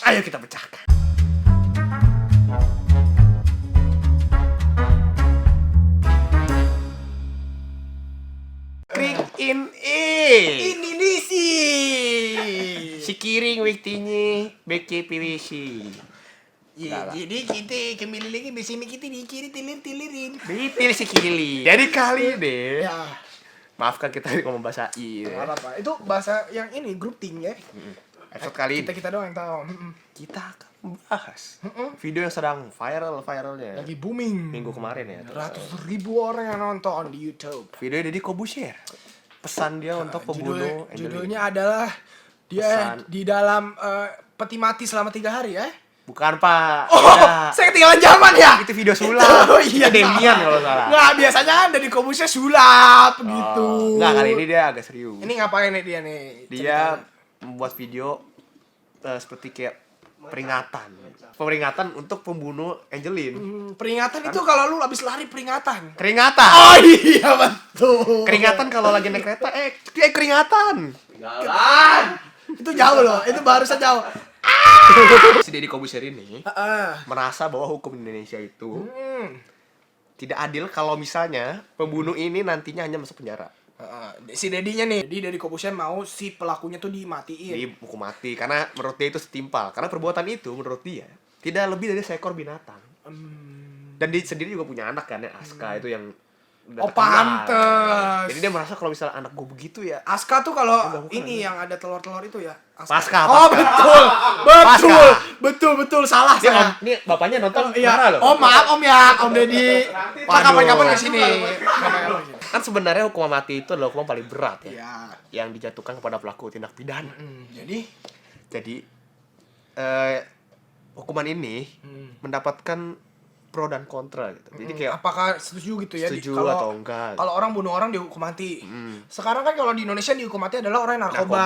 Ayo kita pecahkan. Krik in Ini nih sih. si kiring wiktinya beke pilisi. Ya, jadi kita kembali lagi bersama kita di kiri tilir-tilirin. Bitil si kili. Jadi kali deh. Ya, Maafkan kita tadi ngomong bahasa I. nggak apa-apa. Itu bahasa yang ini grouping ya. Episode kali ini Kita doang yang tahu. kita akan membahas video yang sedang viralnya Lagi booming. minggu kemarin ya. Ratus ribu orang yang nonton di YouTube. Video Deddy Corbuzier. Pesan dia untuk pembunuh Angelina. Judulnya adalah dia Pesan. di dalam peti mati selama 3 hari ya. Bukan Pak. Oh, Beda. saya ketinggalan zaman ya. Itu video sulap. Oh, iya. Demian kalau salah. Nggak, biasanya kan dari Corbuzier sulap gitu. Nggak, kali ini dia agak serius. Ini ngapain nih dia nih? Dia membuat video seperti kayak peringatan untuk pembunuh Angelina. Peringatan itu kalau lu habis lari peringatan. Keringatan. Oh iya betul. Keringatan kalau lagi naik kereta keringatan. Itu jauh loh, itu barusan jauh. Si Deddy Corbuzier ini Heeh. merasa bahwa hukum Indonesia itu tidak adil kalau misalnya pembunuh ini nantinya hanya masuk penjara. Si Dedinya nih, Deddy Corbuzier mau si pelakunya tuh dimatiin. Dihukum mati karena menurut dia itu setimpal. Karena perbuatan itu menurut dia tidak lebih dari seekor binatang. Dan dia sendiri juga punya anak kan ya, Aska itu yang udah Oh, terkenal. pantes. Jadi dia merasa kalau misalnya anak gue begitu ya. Aska tuh kalau Bukan. ini yang ada telur-telur itu ya. Pasca. Oh betul, betul salah Dia saya. ini bapaknya nonton Iya. marah loh. Oh maaf Om ya, Om Deddy. Pak Waduh. kapan-kapan kesini. Kan sebenarnya hukuman mati itu adalah hukuman paling berat ya. Iya. Yang dijatuhkan kepada pelaku tindak pidana. Jadi Hukuman ini mendapatkan pro dan kontra gitu. Jadi kayak apakah setuju gitu ya? setuju atau enggak. Kalau orang bunuh orang dihukum mati. Sekarang kan kalau di Indonesia dihukum mati adalah orang yang narkoba.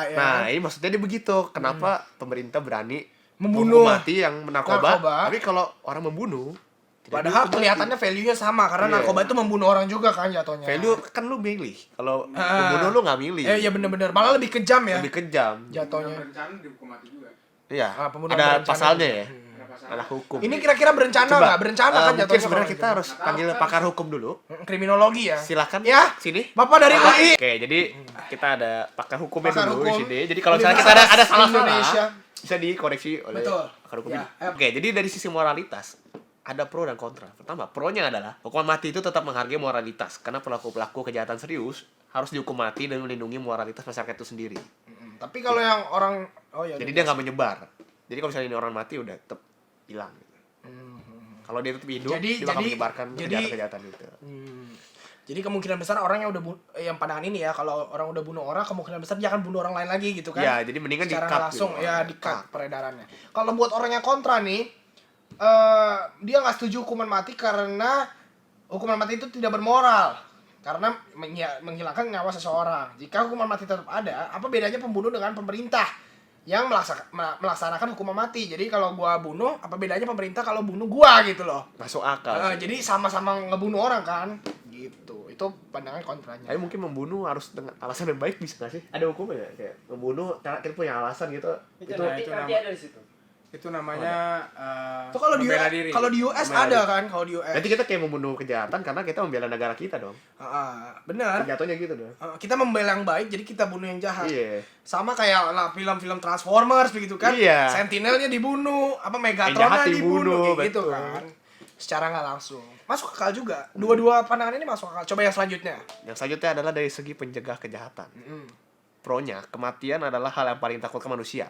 Ya. Nah, ini maksudnya dia begitu. Kenapa pemerintah berani Membunuh. menghukum mati yang narkoba? Narkoba. Tapi kalau orang membunuh, tidak Padahal dihukum mati. kelihatannya value-nya sama karena Iya. narkoba itu membunuh orang juga kan jatuhnya. Value kan lu milih. Kalau membunuh lu nggak milih. Iya bener-bener, malah lebih kejam ya Lebih kejam. jatuhnya. Berencana dihukum mati juga. Iya. Pembunuhan Ada berencana pasalnya juga. ya. Ada hukum. Ini kira-kira berencana nggak? Berencana kan mungkin jatuhnya. sebenarnya kalau kita harus panggil pakar hukum dulu. kriminologi ya. Silakan. Ya. Sini. Bapak dari UI. Oke, jadi kita ada pakar hukumnya Pakar dulu hukum. di sini. Jadi kalau misalnya kita ada Universitas salah-salah, Indonesia. bisa dikoreksi oleh Betul. pakar hukum. Ya. ini. Oke, jadi dari sisi moralitas ada pro dan kontra. Pertama, pro-nya adalah hukuman mati itu tetap menghargai moralitas karena pelaku-pelaku kejahatan serius harus dihukum mati dan melindungi moralitas masyarakat itu sendiri. Tapi kalau yang orang Jadi dia nggak menyebar. Jadi kalau misalnya ini orang mati udah tetap hilang. Kalau dia tetap hidup, dia bakal menyebarkan kejahatan-kejahatan itu. Jadi kemungkinan besar orang yang udah yang pandangan ini ya, kalau orang udah bunuh orang kemungkinan besar dia akan bunuh orang lain lagi gitu kan. Ya, jadi mendingan secara di-cut langsung gitu. ya di-cut peredarannya. Kalau buat orang yang kontra nih, dia nggak setuju hukuman mati karena hukuman mati itu tidak bermoral. Karena menghilangkan nyawa seseorang. Jika hukuman mati tetap ada, apa bedanya pembunuh dengan pemerintah yang melaksanakan hukuman mati? Jadi kalau gua bunuh, apa bedanya pemerintah kalau bunuh gua gitu loh. Masuk akal. Jadi sama-sama ngebunuh orang kan, gitu. Itu pandangan kontranya. Tapi mungkin membunuh harus dengan alasan yang baik bisa nggak sih? Ada hukumnya ya? Kayak membunuh, kita punya alasan gitu. Itu namanya Itu kalau di membela diri. kalau di US Membela ada diri. kan, kalau di US. Berarti kita kayak membunuh kejahatan karena kita membela negara kita dong. Benar. Jatuhnya gitu dong. Kita membela yang baik, jadi kita bunuh yang jahat. Iya. Sama kayak lah film-film Transformers begitu kan. Iya. Sentinelnya dibunuh, apa Yang jahat Megatronnya dibunuh, dibunuh, kayak gitu betul. kan. Secara nggak langsung. Masuk akal juga. Dua-dua pandangan ini masuk akal. Coba yang selanjutnya. Yang selanjutnya adalah dari segi pencegah kejahatan. Pro-nya, kematian adalah hal yang paling takutkan manusia.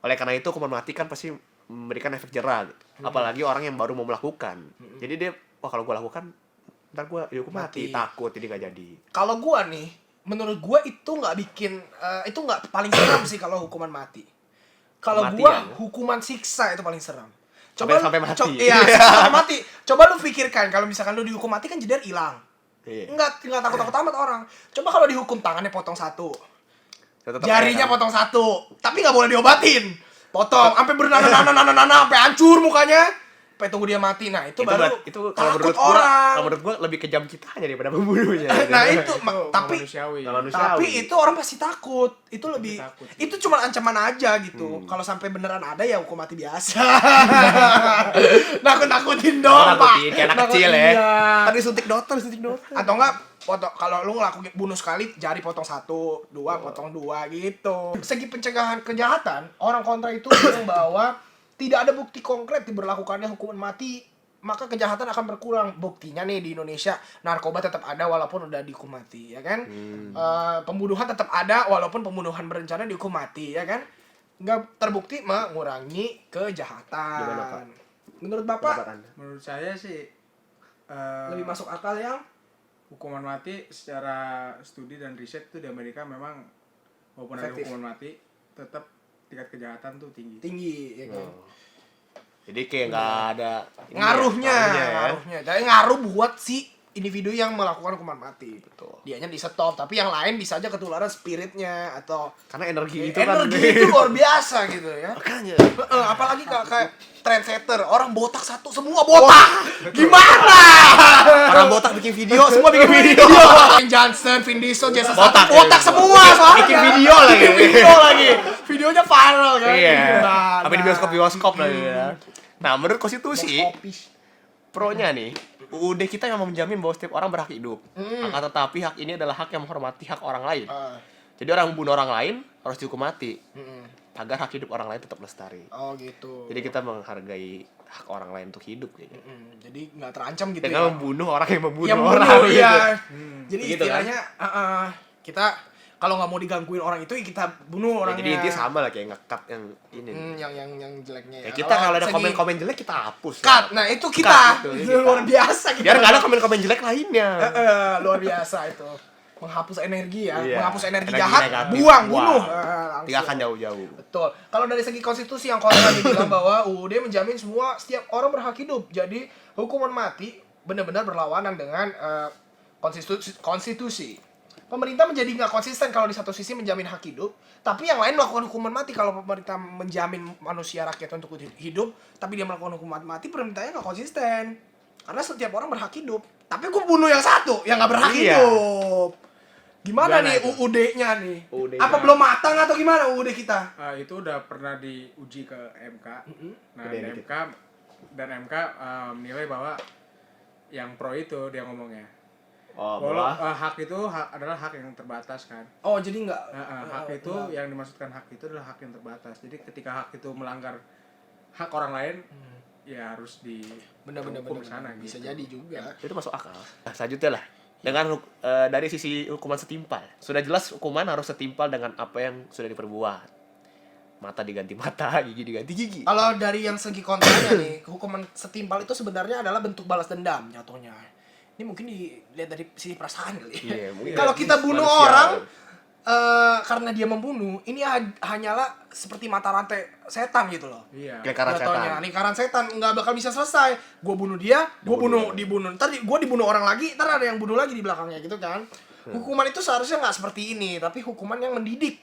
Oleh karena itu, hukuman mati kan pasti memberikan efek jerah gitu. Apalagi orang yang baru mau melakukan. Jadi dia, wah kalau gue lakukan, ntar gue dihukum mati. Takut, jadi gak jadi. Kalau gua nih, menurut gua itu nggak bikin itu nggak paling seram sih kalau hukuman mati. Kalau Kematian, gua ya? hukuman siksa itu paling seram. Sampai mati. Iya, sampai mati. Coba lu pikirkan kalau misalkan lu dihukum mati kan jeder hilang. Iya. Enggak takut-takut amat orang. Coba kalau dihukum tangannya potong satu, Tetap jarinya aja kan. potong satu, tapi nggak boleh diobatin. Potong sampai bernanah sampai hancur mukanya. sampai tunggu dia mati. Nah, itu Itu baru itu kalau takut menurut gua, orang. kalau menurut gua lebih kejam kitanya daripada pembunuhnya. Nah, itu tapi manusiawi. Nggak manusiawi. tapi itu orang pasti takut. Itu lebih takut. itu cuma ancaman aja gitu. Kalau sampai beneran ada ya hukum mati biasa. Nakut-nakutin doang, Pak. Nakutin, kayak anak kecil ya. Iya. Tadi suntik dokter. Atau enggak kalau lu ngelakuin bunuh sekali jari potong 1, 2 potong 2 gitu. Segi pencegahan kejahatan, orang kontra itu bilang bahwa tidak ada bukti konkret diberlakukannya hukuman mati, maka kejahatan akan berkurang. Buktinya nih di Indonesia narkoba tetap ada walaupun udah dihukum mati, ya kan? Pembunuhan tetap ada walaupun pembunuhan berencana dihukum mati, ya kan? Nggak terbukti mengurangi kejahatan. Gimana, Pak? Menurut Bapak Pendapat Anda? Menurut saya sih lebih masuk akal yang hukuman mati secara studi dan riset itu di Amerika memang walaupun ada Efektif. hukuman mati tetap tingkat kejahatan tuh tinggi. tinggi, ya kan? Jadi kayak nggak ada ini ya, Ngaruhnya. ya. Jadi ngaruh buat si individu yang melakukan hukuman mati. Betul. Dianya di stop, tapi yang lain bisa aja ketularan spiritnya atau Karena energi itu kan energi itu luar biasa gitu ya. makanya Apalagi kayak trendsetter, orang botak satu semua botak. Gimana? orang botak bikin video, semua bikin video. Dwayne Johnson, Vin Diesel, Jason Botak, Statham, botak ya. semua soalnya. Bikin video lagi. Bikin video lagi. Videonya viral kan. Iya. Nah, Apa di bioskop lagi ya. Nah, menurut konstitusi, Office. pro-nya nih, UUD kita yang menjamin bahwa setiap orang berhak hidup. Akan tetapi hak ini adalah hak yang menghormati hak orang lain. Jadi orang membunuh orang lain harus dihukum mati agar hak hidup orang lain tetap lestari. Oh gitu. Jadi kita menghargai hak orang lain untuk hidup kayaknya. Jadi nggak terancam gitu Dengan ya. membunuh orang yang membunuh Yang orang. bunuh, gitu. iya. Jadi Begitu kan? istilahnya kita kalau nggak mau digangguin orang itu ya kita bunuh Ya, orangnya. jadi intinya sama lah kayak nge-cut yang ini. yang jeleknya Ya kita kalau ada segi komen-komen jelek kita hapus. cut. Ya. Nah, itu kita. Cut itu, Itu luar biasa kita. Biar nggak ada komen-komen jelek lainnya. Luar biasa itu. Menghapus energi ya, Iya. menghapus energi Energi jahat, negatif, buang, buang. bunuh. Langsung. Tinggalkan jauh-jauh. Betul. Kalau dari segi konstitusi yang kontra dibilang bahwa UUD menjamin semua setiap orang berhak hidup. Jadi hukuman mati benar-benar berlawanan dengan konstitusi. Pemerintah menjadi nggak konsisten kalau di satu sisi menjamin hak hidup, tapi yang lain melakukan hukuman mati. Kalau pemerintah menjamin manusia rakyat untuk hidup, tapi dia melakukan hukuman mati, pemerintahnya nggak konsisten. Karena setiap orang berhak hidup. Tapi gue bunuh yang satu, yang nggak berhak Iya. hidup. Gimana nih itu? UUD-nya nih? UUD-nya. Apa belum matang atau gimana UUD kita? Itu udah pernah diuji ke MK. Nah, Gedein di dikit. MK menilai bahwa yang pro itu dia ngomongnya. Oh, Walau bola. hak itu adalah hak yang terbatas kan. Oh, jadi nggak Hak itu yang dimaksudkan hak itu adalah hak yang terbatas. Jadi ketika hak itu melanggar hak orang lain, ya harus di bener-bener hukum sana bisa gitu. jadi juga. Itu masuk akal. Nah, selanjutnya lah. Dengan dari sisi hukuman setimpal. Sudah jelas hukuman harus setimpal dengan apa yang sudah diperbuat. Mata diganti mata, gigi diganti gigi. Kalau dari yang segi kontranya nih, hukuman setimpal itu sebenarnya adalah bentuk balas dendam jatuhnya. Ini mungkin dilihat dari sisi perasaan kali. Iya, mungkin Kalau dari kita sisi bunuh manusia. orang karena dia membunuh, ini hanyalah seperti mata rantai setan gitu loh. Iya. Lingkaran Jatuhnya, setan. lingkaran setan nggak bakal bisa selesai. Gue bunuh dia, gue dibunuh. Ntar gue dibunuh orang lagi, ntar ada yang bunuh lagi di belakangnya gitu kan. Hukuman itu seharusnya nggak seperti ini, tapi hukuman yang mendidik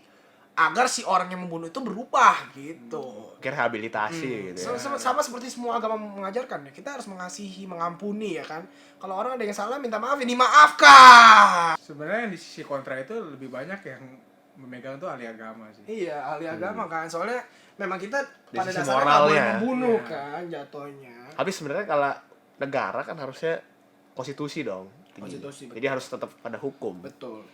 agar si orang yang membunuh itu berubah gitu. Mungkin rehabilitasi gitu ya. Sama seperti semua agama mengajarkan ya, kita harus mengasihi, mengampuni ya kan. Kalau orang ada yang salah minta maaf, ya dimaafkan. Sebenarnya di sisi kontra itu lebih banyak yang memegang tuh ahli agama sih. Iya, ahli agama kan. Soalnya memang kita Dari pada sisi dasarnya nggak moralnya. boleh membunuh Iya. kan jatuhnya. Tapi sebenarnya kalau negara kan harusnya konstitusi dong. tinggi. Konstitusi, betul. Jadi harus tetap ada hukum. Betul.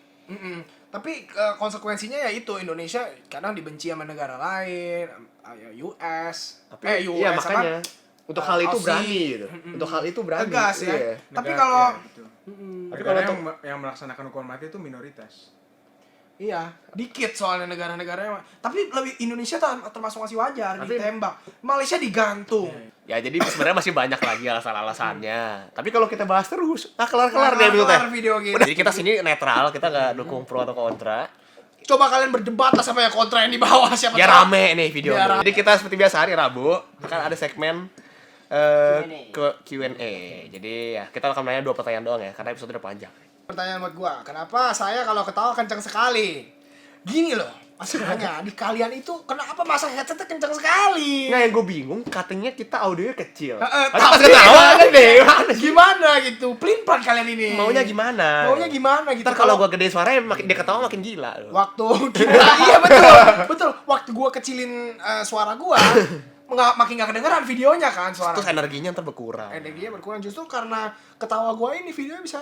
Tapi konsekuensinya ya itu, Indonesia kadang dibenci sama negara lain, US. Tapi US iya apa? makanya untuk hal itu Aussie. berani gitu. Untuk hal itu berani. Tegas ya. Iya. Tapi Negara- kalau ya, gitu. Tapi Negara kalau yang melaksanakan hukuman mati itu minoritas. iya, dikit soalnya negara-negaranya. Tapi lebih Indonesia termasuk masih wajar Tapi- ditembak. Malaysia digantung. Ya jadi sebenarnya masih banyak lagi alasan-alasannya. Tapi kalau kita bahas terus, kelar-kelar Nah, deh gitu teh. kelar video gitu. Jadi kita sini netral, kita nggak dukung pro atau kontra. Coba kalian berdebat lah sama yang kontra yang di bawah, siapa Biar tahu. rame nih video. Biar rame. Jadi kita seperti biasa hari Rabu akan ada segmen ke Q&A. Jadi ya kita akan menanya 2 pertanyaan doang ya, karena episode udah panjang. Pertanyaan buat gua, kenapa saya kalau ketawa kencang sekali? Gini loh, Masalahnya di kalian itu kenapa masang headsetnya kencang sekali? Nggak, yang gue bingung, katanya kita audionya kecil. Tapi Pas ketawa gede. gimana gitu? Pelin-pelan kalian ini. Maunya gimana? Maunya gimana gitu? Ntar kalau gue gede suaranya, makin dia ketawa makin gila. Loh. Waktu kita, iya betul. Waktu gua kecilin suara gua, makin gak kedengeran videonya kan suara. Terus energinya ntar berkurang. Energinya berkurang justru karena ketawa gua ini videonya bisa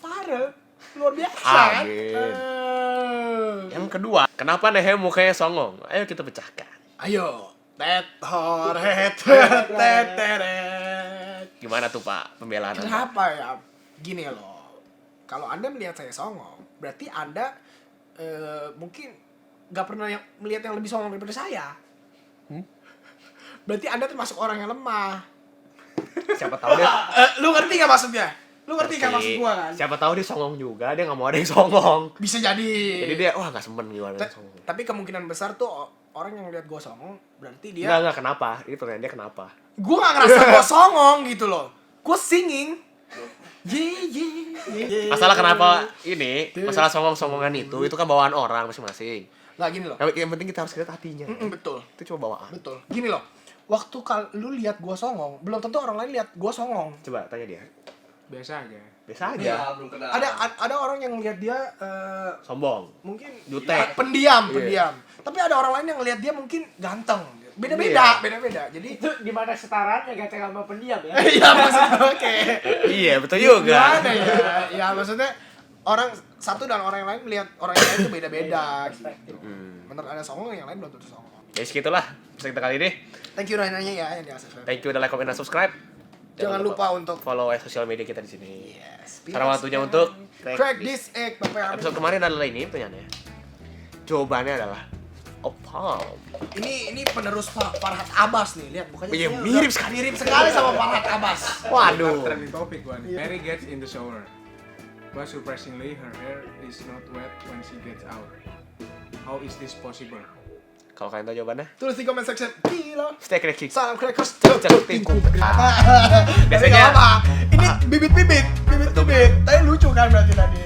viral. Luar biasa kan? Yang kedua, kenapa Nehe mukanya songong? Ayo kita pecahkan. Ayo. Tet. Gimana tuh Pak pembelaan Anda? Kenapa ya? Gini loh. Kalau Anda melihat saya songong, berarti Anda mungkin gak pernah melihat yang lebih songong daripada saya. Berarti Anda termasuk orang yang lemah. Siapa tahu dia Lu ngerti gak maksudnya? Lu ngerti kan maksud gua kan? Siapa tahu dia songong juga, dia nggak mau ada yang songong. Bisa jadi. Jadi dia wah nggak semen gimana yang songong. Tapi kemungkinan besar tuh orang yang lihat gua songong berarti dia Enggak kenapa? Ini pertanyaan dia kenapa? Gua gak ngerasa gua songong gitu loh. Gua singing. Masalah kenapa ini? Masalah songong-songongan itu kan bawaan orang masing-masing. Nah gini loh. Yang penting kita harus lihat hatinya. Betul. Itu cuma bawaan. Betul. Gini loh. Waktu lu lihat gua songong, belum tentu orang lain lihat gua songong. Coba tanya dia. Biasa aja. Biasa aja. Ya, belum kenal. Ada orang yang lihat dia Sombong. mungkin Jutek. pendiam. Iya. Tapi ada orang lain yang lihat dia mungkin ganteng. Beda-beda. Jadi Itu di mana setaraannya ganteng sama pendiam ya? iya maksudnya oke. Iya, betul juga. Gimana ya? Ya maksudnya orang satu dan orang yang lain melihat orang yang lain itu beda-beda gitu. Menurut ada songong, yang lain belum tentu songong. Jadi segitulah episode kita kali ini. Thank you nanya ya yang di subscribe. Thank you udah like, comment, dan subscribe. Jangan lupa untuk follow sosial media kita di sini. yes. Sekarang waktunya untuk crack this egg. Episode kemarin adalah ini pertanyaannya. Jawabannya adalah opal. Ini penerus Farhat Abbas nih, lihat mukanya. Iya, kayaknya mirip udah sekali. Mirip sekali sama Farhat Abbas. Waduh. Trending topic gua nih. Mary gets in the shower, but surprisingly her hair is not wet when she gets out. How is this possible? Kalau kalian tahu jawabannya, Tulis di comment section. Gila. stay crazy. Salam crackers. Tingkung. Biasanya apa? Ini bibit-bibit. Tapi lucu kan berarti tadi.